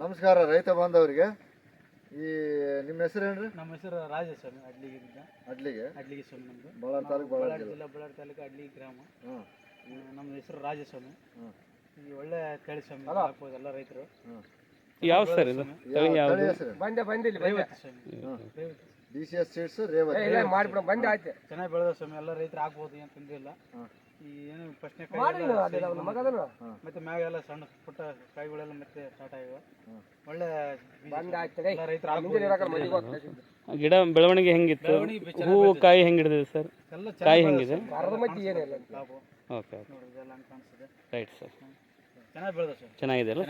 ನಮಸ್ಕಾರ ರೈತ ಬಾಂಧವರಿಗೆ. ಈ ನಿಮ್ಮ ಹೆಸರೇನ್ರಿ? ನಮ್ಮ ಹೆಸರು ರಾಜಸ್ವಾಮಿ, ಅಡ್ಲಿಗಿಂದ. ಅಡ್ಲಿಗೆ ಸ್ವಾಮಿ ನಮ್ಮದು. ಬಳ್ಳಾರಿ ತಾಲೂಕು, ಬಳ್ಳಾರಿ ಜಿಲ್ಲಾ, ಬಳ್ಳಾರಿ ತಾಲೂಕು, ಅಡ್ಲಿ ಗ್ರಾಮ. ನಮ್ಮ ಹೆಸರು ರಾಜಸ್ವಾಮಿ. ಈ ಒಳ್ಳೆ ತಳಿ ಸ್ವಾಮಿ ಹಾಕ್ಬೋದು ಎಲ್ಲ ರೈತರು. ಯಾವ ಸರ್ ಇದು ತಳಿ ಯಾವುದು? ರೇವತಿ ಸ್ವಾಮಿ. DCS ಸೀಡ್ಸ್ ರೇವತಿ ಚೆನ್ನಾಗಿ ಬೆಳೆದ ಸ್ವಾಮಿ, ಎಲ್ಲ ರೈತರು ಹಾಕ್ಬೋದು, ಏನು ತೊಂದರೆ ಇಲ್ಲ. ಈ ಏನು ಫಸ್ಟ್ನೇ ಮತ್ತೆ ಮ್ಯಾಗ ಎಲ್ಲ ಸಣ್ಣ ಪುಟ್ಟ ಕಾಯಿಗಳೆಲ್ಲ ಮತ್ತೆ ಸ್ಟಾರ್ಟ್ ಆಗಿವೆ. ಒಳ್ಳೆ ರೈತರು ಗಿಡ ಬೆಳವಣಿಗೆ ಹೆಂಗಿತ್ತು? ಹೂವು ಕಾಯಿ ಹೆಂಗೆ ಹಿಡಿದಿದೆ ಸರ್? ಕಾಯಿ ಹೆಂಗಿದೆ? ಓಕೆ, ಓಕೆ, ನೋಡಿದ್ರೆ ಎಲ್ಲ ಕಾಣಿಸ್ತದೆ. Right sir. ಚೆನ್ನಾಗಿ ಬೆಳೆದ ಸರ್, ಚೆನ್ನಾಗಿದೆ ಅಲ್ಲ?